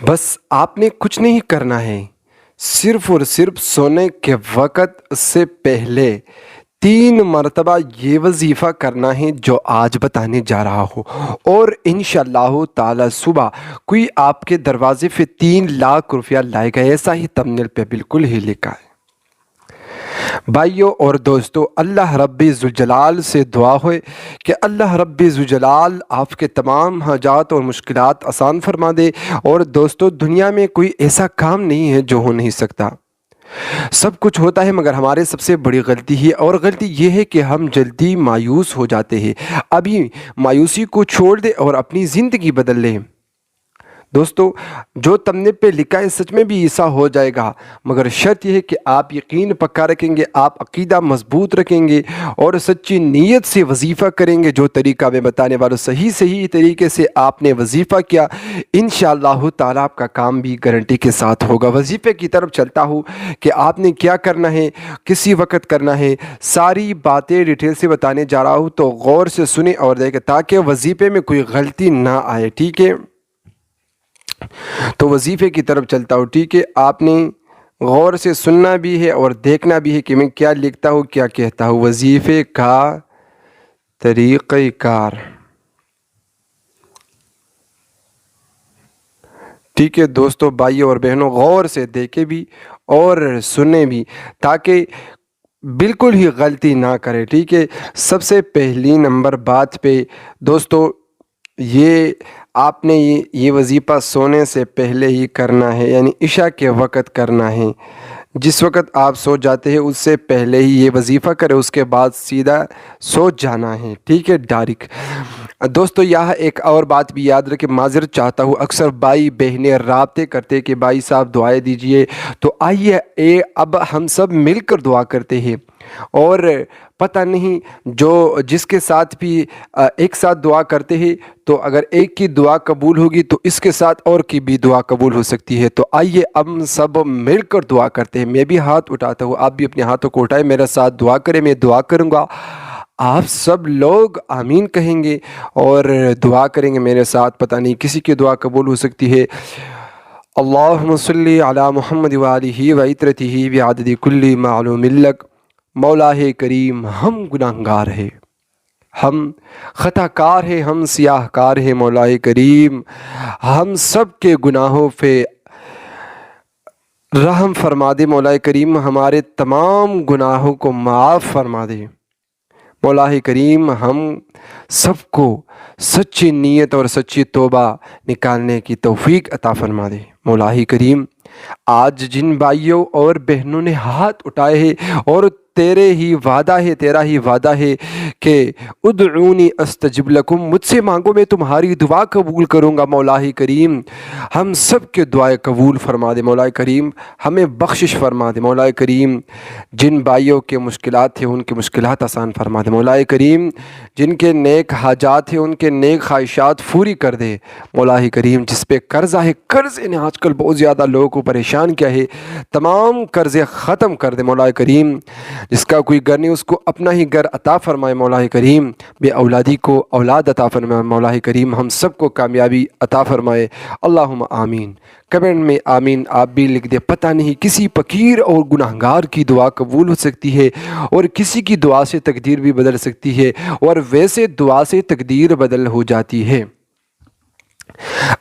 بس آپ نے کچھ نہیں کرنا ہے، صرف اور صرف سونے کے وقت سے پہلے 3 مرتبہ یہ وظیفہ کرنا ہے جو آج بتانے جا رہا ہوں، اور انشاءاللہ تعالی صبح کوئی آپ کے دروازے پہ 3 لاکھ روپیہ لائے گا، ایسا ہی تمنیل پہ بالکل ہی لکھا ہے۔ بھائیوں اور دوستو، اللہ رب ذوالجلال سے دعا ہوئے کہ اللہ رب ذوالجلال آپ کے تمام حاجات اور مشکلات آسان فرما دے۔ اور دوستو، دنیا میں کوئی ایسا کام نہیں ہے جو ہو نہیں سکتا، سب کچھ ہوتا ہے، مگر ہمارے سب سے بڑی غلطی ہے، اور غلطی یہ ہے کہ ہم جلدی مایوس ہو جاتے ہیں۔ ابھی مایوسی کو چھوڑ دے اور اپنی زندگی بدل لیں۔ دوستو، جو تمنے پہ لکھا ہے سچ میں بھی ایسا ہو جائے گا، مگر شرط یہ ہے کہ آپ یقین پکا رکھیں گے، آپ عقیدہ مضبوط رکھیں گے اور سچی نیت سے وظیفہ کریں گے۔ جو طریقہ میں بتانے والا صحیح طریقے سے آپ نے وظیفہ کیا، انشاءاللہ تعالیٰ آپ کا کام بھی گارنٹی کے ساتھ ہوگا۔ وظیفے کی طرف چلتا ہوں کہ آپ نے کیا کرنا ہے، کسی وقت کرنا ہے، ساری باتیں ڈیٹیل سے بتانے جا رہا ہوں، تو غور سے سنیں اور دیکھیں تاکہ وظیفے میں کوئی غلطی نہ آئے، ٹھیک ہے؟ تو وظیفے کی طرف چلتا ہوں، ٹھیک ہے؟ آپ نے غور سے سننا بھی ہے اور دیکھنا بھی ہے کہ میں کیا لکھتا ہوں، کیا کہتا ہوں۔ وظیفے کا طریقہ کار، ٹھیک ہے دوستو، بھائیوں اور بہنوں، غور سے دیکھیں بھی اور سنیں بھی تاکہ بالکل ہی غلطی نہ کرے، ٹھیک ہے؟ سب سے پہلی نمبر بات پہ دوستو، یہ آپ نے یہ وظیفہ سونے سے پہلے ہی کرنا ہے، یعنی عشاء کے وقت کرنا ہے۔ جس وقت آپ سو جاتے ہیں اس سے پہلے ہی یہ وظیفہ کرے، اس کے بعد سیدھا سو جانا ہے، ٹھیک ہے؟ ڈائریکٹ۔ دوستو، یہاں ایک اور بات بھی یاد رکھیں، معذرت چاہتا ہوں، اکثر بھائی بہنیں رابطے کرتے کہ بھائی صاحب دعائیں دیجئے، تو آئیے اب ہم سب مل کر دعا کرتے ہیں، اور پتہ نہیں جس کے ساتھ بھی ایک ساتھ دعا کرتے ہیں، تو اگر ایک کی دعا قبول ہوگی تو اس کے ساتھ اور کی بھی دعا قبول ہو سکتی ہے۔ تو آئیے اب ہم سب مل کر دعا کرتے ہیں۔ میں بھی ہاتھ اٹھاتا ہوں، آپ بھی اپنے ہاتھوں کو اٹھائیں، میرے ساتھ دعا کریں، میں دعا کروں گا، آپ سب لوگ آمین کہیں گے اور دعا کریں گے میرے ساتھ، پتہ نہیں کسی کی دعا قبول ہو سکتی ہے۔ اللہم صلی علی محمد وآلہ وعترتہ بعدد کل معلوم لک۔ مولا کریم، ہم گناہگار ہیں، ہم خطا کار ہیں، ہم سیاہ کار ہیں، مولا کریم ہم سب کے گناہوں پہ رحم فرما دے، مولا کریم ہمارے تمام گناہوں کو معاف فرما دے، مولا کریم ہم سب کو سچی نیت اور سچی توبہ نکالنے کی توفیق عطا فرما دے، مولا کریم آج جن بھائیوں اور بہنوں نے ہاتھ اٹھائے ہیں، اور تیرا ہی وعدہ ہے کہ ادعونی استجب لکم، مجھ سے مانگو میں تمہاری دعا قبول کروں گا، مولا کریم ہم سب کے دعائیں قبول فرما دے، مولا کریم ہمیں بخشش فرما دے، مولا کریم جن بھائیوں کے مشکلات ہیں ان کے مشکلات آسان فرما دے، مولا کریم جن کے نیک حاجات ہیں ان کے نیک خواہشات پوری کر دے، مولا کریم جس پہ قرضہ ہے، قرض نے آج کل بہت زیادہ لوگوں کو پریشان کیا ہے، تمام قرضے ختم کر دے، مولا کریم جس کا کوئی گھر نہیں اس کو اپنا ہی گھر عطا فرمائے، مولا کریم بے اولادی کو اولاد عطا فرمائے، مولا کریم ہم سب کو کامیابی عطا فرمائے، اللہم آمین۔ کمنٹ میں آمین آپ بھی لکھ دے۔ پتہ نہیں کسی فقیر اور گناہگار کی دعا قبول ہو سکتی ہے، اور کسی کی دعا سے تقدیر بھی بدل سکتی ہے، اور ویسے دعا سے تقدیر بدل ہو جاتی ہے۔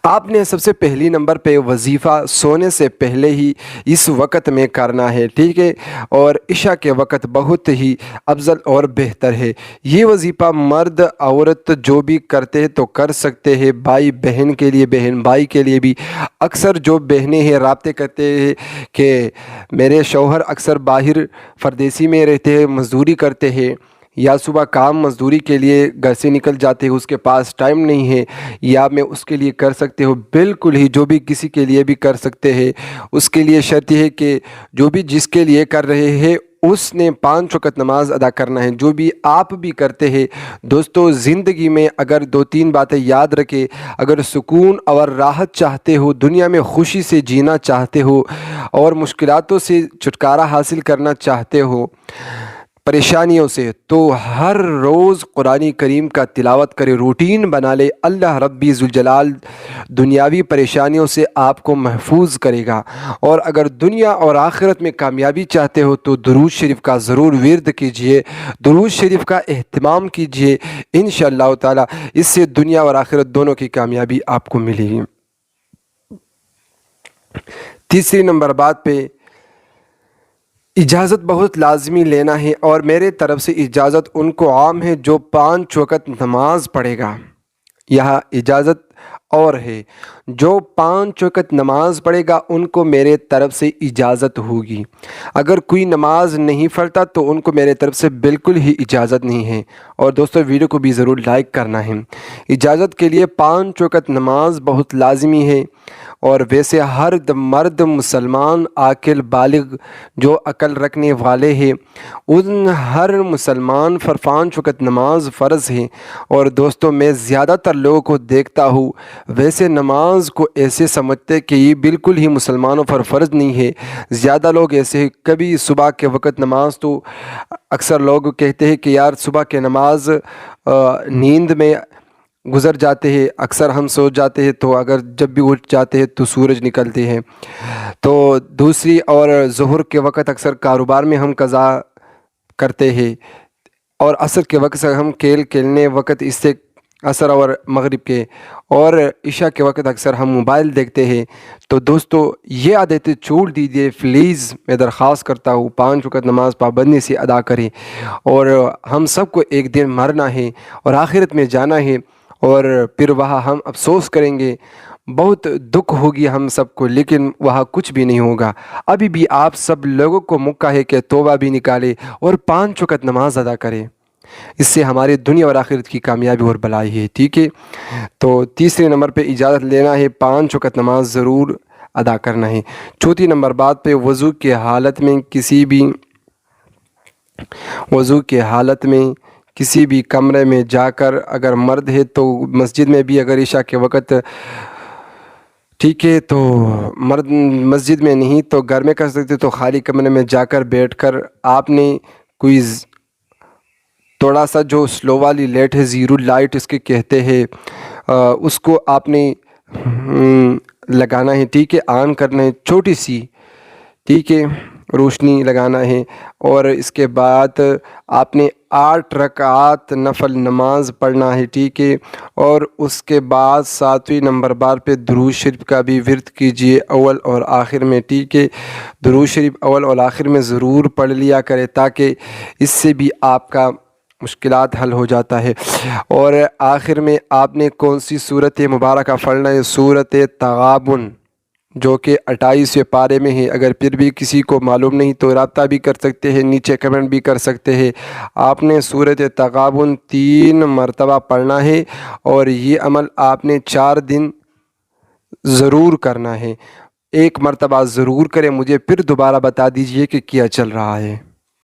آپ نے سب سے پہلی نمبر پہ وظیفہ سونے سے پہلے ہی اس وقت میں کرنا ہے، ٹھیک ہے؟ اور عشاء کے وقت بہت ہی افضل اور بہتر ہے۔ یہ وظیفہ مرد عورت جو بھی کرتے ہیں تو کر سکتے ہیں، بھائی بہن کے لیے، بہن بھائی کے لیے بھی۔ اکثر جو بہنیں ہیں رابطے کرتے ہیں کہ میرے شوہر اکثر باہر پردیسی میں رہتے ہیں، مزدوری کرتے ہیں، یا صبح کام مزدوری کے لیے گھر سے نکل جاتے ہیں، اس کے پاس ٹائم نہیں ہے، یا میں اس کے لیے کر سکتے ہو؟ بالکل ہی، جو بھی کسی کے لیے بھی کر سکتے ہیں۔ اس کے لیے شرط یہ ہے کہ جو بھی جس کے لیے کر رہے ہیں اس نے 5 وقت نماز ادا کرنا ہے، جو بھی آپ بھی کرتے ہیں۔ دوستو، زندگی میں اگر 2-3 باتیں یاد رکھے، اگر سکون اور راحت چاہتے ہو، دنیا میں خوشی سے جینا چاہتے ہو، اور مشکلاتوں سے چھٹکارا حاصل کرنا چاہتے ہو، پریشانیوں سے، تو ہر روز قرآن کریم کا تلاوت کرے، روٹین بنا لے۔ اللہ ربی ذوالجلال دنیاوی پریشانیوں سے آپ کو محفوظ کرے گا۔ اور اگر دنیا اور آخرت میں کامیابی چاہتے ہو تو درود شریف کا ضرور ورد کیجئے، درود شریف کا اہتمام کیجئے، انشاءاللہ تعالی اس سے دنیا اور آخرت دونوں کی کامیابی آپ کو ملے گی۔ تیسری نمبر بات پہ اجازت بہت لازمی لینا ہے، اور میرے طرف سے اجازت ان کو عام ہے جو 5 وقت نماز پڑھے گا۔ یہاں اجازت اور ہے، جو 5 وقت نماز پڑھے گا ان کو میرے طرف سے اجازت ہوگی۔ اگر کوئی نماز نہیں پڑھتا تو ان کو میرے طرف سے بالکل ہی اجازت نہیں ہے۔ اور دوستو ویڈیو کو بھی ضرور لائک کرنا ہے۔ اجازت کے لیے 5 وقت نماز بہت لازمی ہے، اور ویسے ہر مرد مسلمان عاقل بالغ جو عقل رکھنے والے ہیں ان ہر مسلمان پر 5 وقت نماز فرض ہے۔ اور دوستو میں زیادہ تر لوگوں کو دیکھتا ہوں ویسے نماز کو ایسے سمجھتے کہ یہ بالکل ہی مسلمانوں پر فرض نہیں ہے۔ زیادہ لوگ ایسے کبھی صبح کے وقت نماز، تو اکثر لوگ کہتے ہیں کہ یار صبح کے نماز نیند میں گزر جاتے ہیں، اکثر ہم سو جاتے ہیں، تو اگر جب بھی اٹھ جاتے ہیں تو سورج نکلتے ہیں۔ تو دوسری اور ظہر کے وقت اکثر کاروبار میں ہم قضا کرتے ہیں، اور عصر کے وقت سے ہم کھیل کھیلنے وقت اس سے عصر اور مغرب کے، اور عشاء کے وقت اکثر ہم موبائل دیکھتے ہیں۔ تو دوستو یہ عادتیں چھوڑ دیجیے پلیز، میں درخواست کرتا ہوں 5 وقت نماز پابندی سے ادا کریں۔ اور ہم سب کو ایک دن مرنا ہے اور آخرت میں جانا ہے، اور پھر وہاں ہم افسوس کریں گے، بہت دکھ ہوگی ہم سب کو، لیکن وہاں کچھ بھی نہیں ہوگا۔ ابھی بھی آپ سب لوگوں کو موقع ہے کہ توبہ بھی نکالے اور 5 وقت نماز ادا کرے، اس سے ہماری دنیا اور آخرت کی کامیابی اور بھلائی ہے، ٹھیک ہے۔ تو تیسرے نمبر پہ اجازت لینا ہے، 5 وقت نماز ضرور ادا کرنا ہے۔ چوتھی نمبر بات پہ وضو کے حالت میں کسی بھی کمرے میں جا کر، اگر مرد ہے تو مسجد میں بھی، اگر عشاء کے وقت ٹھیک ہے تو مرد مسجد میں نہیں تو گھر میں کر سکتے، تو خالی کمرے میں جا کر بیٹھ کر آپ نے کوئی تھوڑا سا جو سلو والی لائٹ ہے، زیرو لائٹ اس کے کہتے ہیں، اس کو آپ نے لگانا ہے، ٹھیک ہے، آن کرنا ہے، چھوٹی سی، ٹھیک ہے، روشنی لگانا ہے۔ اور اس کے بعد آپ نے 8 رکعات نفل نماز پڑھنا ہے، ٹھیک ہے۔ اور اس کے بعد 7ویں نمبر بار پہ درود شریف کا بھی ورد کیجئے اول اور آخر میں، ٹھیک ہے۔ درود شریف اول اور آخر میں ضرور پڑھ لیا کرے، تاکہ اس سے بھی آپ کا مشکلات حل ہو جاتا ہے۔ اور آخر میں آپ نے کون سی سورت مبارکہ پڑھنا ہے؟ سورت تغابن، جو کہ 28ویں پارے میں ہے۔ اگر پھر بھی کسی کو معلوم نہیں تو رابطہ بھی کر سکتے ہیں، نیچے کمنٹ بھی کر سکتے ہیں۔ آپ نے سورت تغابن 3 مرتبہ پڑھنا ہے، اور یہ عمل آپ نے 4 دن ضرور کرنا ہے۔ 1 مرتبہ ضرور کریں، مجھے پھر دوبارہ بتا دیجئے کہ کیا چل رہا ہے۔